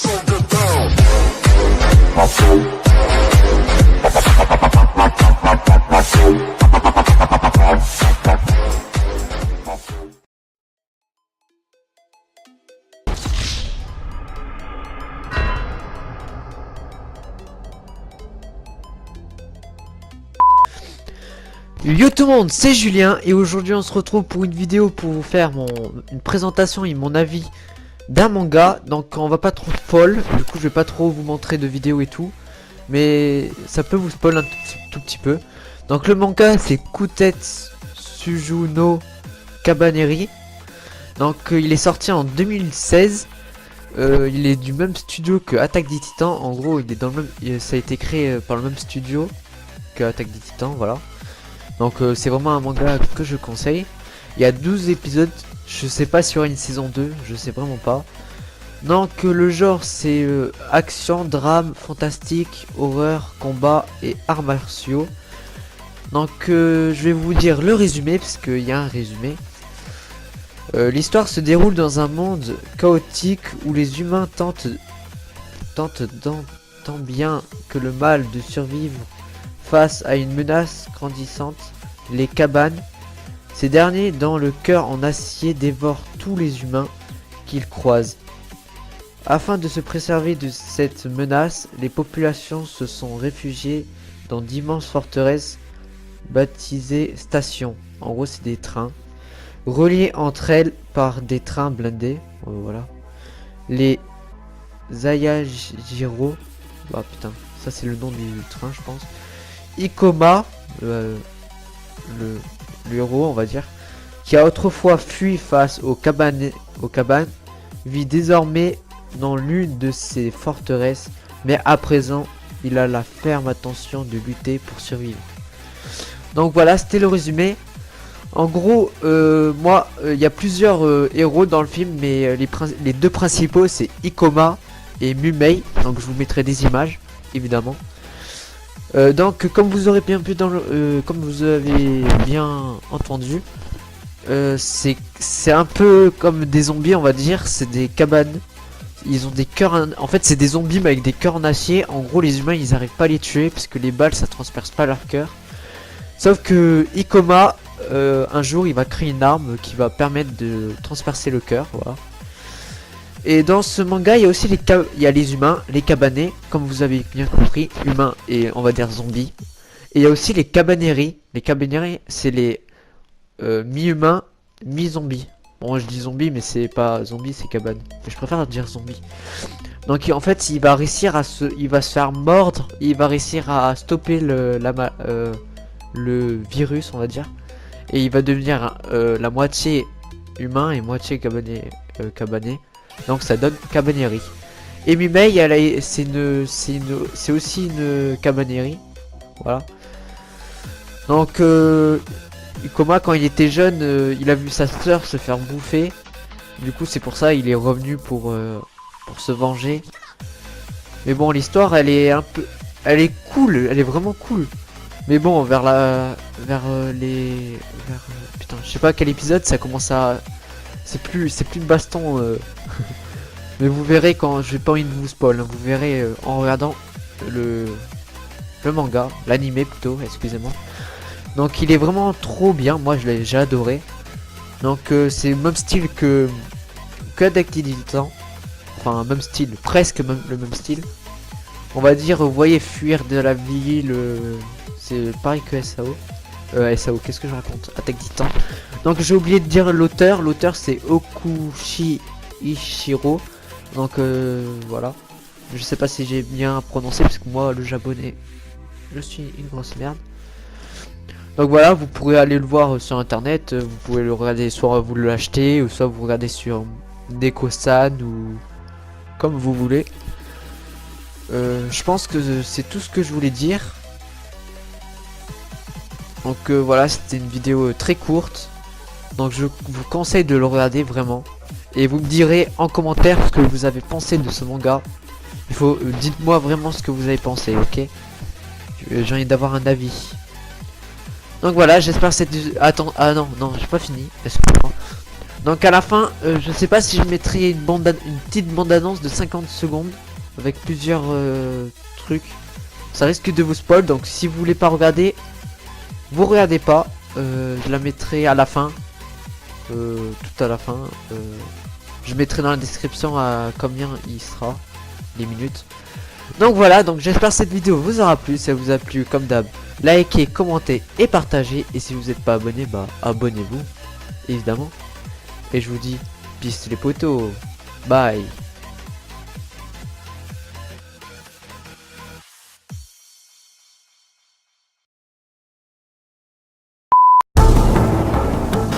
Yo tout le monde, c'est Julien et aujourd'hui on se retrouve pour une vidéo pour vous faire une présentation et mon avis d'un manga. Donc on va pas trop spoil, du coup je vais pas trop vous montrer de vidéos et tout, mais ça peut vous spoil un tout petit peu. Donc le manga c'est Kutetsuju no Kabaneri. Donc il est sorti en 2016. Il est du même studio que Attaque des Titans. En gros il est dans le même, ça a été créé par le même studio que Attaque des Titans, voilà. Donc c'est vraiment un manga que je conseille. Il y a 12 épisodes. Je sais pas s'il y aura une saison 2. Je sais vraiment pas. Donc le genre c'est action, drame, fantastique, horreur, combat et arts martiaux. Donc je vais vous dire le résumé parce qu'il y a un résumé. L'histoire se déroule dans un monde chaotique où les humains tentent tant bien que le mal de survivre face à une menace grandissante, les cabanes. Ces derniers, dans le cœur en acier, dévorent tous les humains qu'ils croisent. Afin de se préserver de cette menace, les populations se sont réfugiées dans d'immenses forteresses baptisées stations. En gros, c'est des trains reliés entre elles par des trains blindés. Voilà. Les Ayajiro. Bah putain, ça c'est le nom du train, je pense. Ikoma, le héros on va dire, qui a autrefois fui face aux cabanes, vit désormais dans l'une de ces forteresses, mais à présent il a la ferme intention de lutter pour survivre. Donc voilà, c'était le résumé. En gros, moi, il y a plusieurs héros dans le film, mais les deux principaux c'est Ikoma et Mumei, donc je vous mettrai des images, évidemment. Donc comme vous aurez bien pu comme vous avez bien entendu, c'est un peu comme des zombies, on va dire. C'est des cabanes. Ils ont des cœurs. En fait, c'est des zombies mais avec des cœurs en acier. En gros, les humains ils arrivent pas à les tuer parce que les balles ça transperce pas leur cœur. Sauf que Ikoma, un jour, il va créer une arme qui va permettre de transpercer le cœur. Voilà. Et dans ce manga, il y a aussi les humains, les cabanés, comme vous avez bien compris, humains et on va dire zombies. Et il y a aussi les cabaneri. Les cabaneri, c'est les mi-humains, mi-zombies. Bon, je dis zombies, mais c'est pas zombie, c'est cabane. Mais je préfère dire zombie. Donc en fait, il va réussir il va se faire mordre, il va réussir à stopper le virus, on va dire. Et il va devenir la moitié humain et moitié cabané. Donc ça donne Cabaneri. Et Mimei, c'est aussi une Cabaneri. Voilà. Donc Ikoma, quand il était jeune, il a vu sa soeur se faire bouffer. Du coup c'est pour ça il est revenu pour se venger. Mais bon, l'histoire elle est cool, elle est vraiment cool. Mais bon, putain, je sais pas quel épisode ça commence à... C'est plus de baston. Mais vous verrez quand j'ai pas envie de vous spoil. Hein, vous verrez en regardant le manga, l'animé plutôt, excusez-moi. Donc il est vraiment trop bien. Moi j'ai adoré. Donc c'est le même style que Attaque des Titans. Enfin même style, presque le même style. On va dire, vous voyez, fuir de la ville. C'est pareil que SAO. SAO, qu'est-ce que je raconte? Attaque Titan. Donc j'ai oublié de dire l'auteur. L'auteur c'est Okushi Ishiro. Donc voilà. Je sais pas si j'ai bien prononcé parce que moi le japonais, je suis une grosse merde. Donc voilà, vous pourrez aller le voir sur internet. Vous pouvez le regarder, soit vous l'achetez ou soit vous regardez sur Neko-san ou comme vous voulez. Je pense que c'est tout ce que je voulais dire. Donc voilà, c'était une vidéo très courte. Donc je vous conseille de le regarder vraiment. Et vous me direz en commentaire ce que vous avez pensé de ce manga. Dites-moi vraiment ce que vous avez pensé, ok? J'ai envie d'avoir un avis. Donc voilà, j'espère que cette... Attends, ah non, j'ai pas fini. Excusez-moi. Donc à la fin, je sais pas si je mettrai une petite bande-annonce de 50 secondes avec plusieurs trucs. Ça risque de vous spoil, donc si vous voulez pas regarder, vous regardez pas. Je la mettrai à la fin, tout à la fin. Je mettrai dans la description à combien il sera, les minutes. Donc voilà, donc j'espère que cette vidéo vous aura plu. Si elle vous a plu, comme d'hab, likez, commentez et partagez. Et si vous n'êtes pas abonné, bah abonnez-vous, évidemment. Et je vous dis, peace les potos, bye.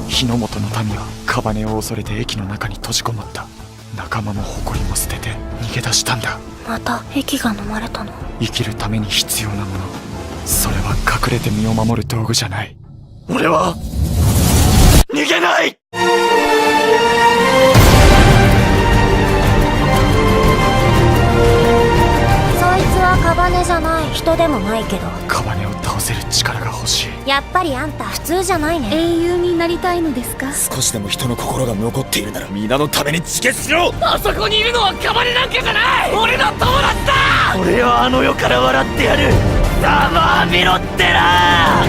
日の本の民はカバネを恐れて駅の中に閉じこもった。仲間も誇りも捨てて逃げ出したんだ。また駅が飲まれたの。生きるために必要なもの、それは隠れて身を守る道具じゃない。俺は逃げない。そいつはカバネじゃない。人でもないけど。カバネを倒せる力が欲しい。やっぱりあんた普通じゃないね。英雄になりたいのですか？少しでも人の心が残っているなら皆のために自決しろ。あそこにいるのはカバネなんかじゃない。俺の友達だ。俺はあの世から笑ってやる。ざまあみろってな。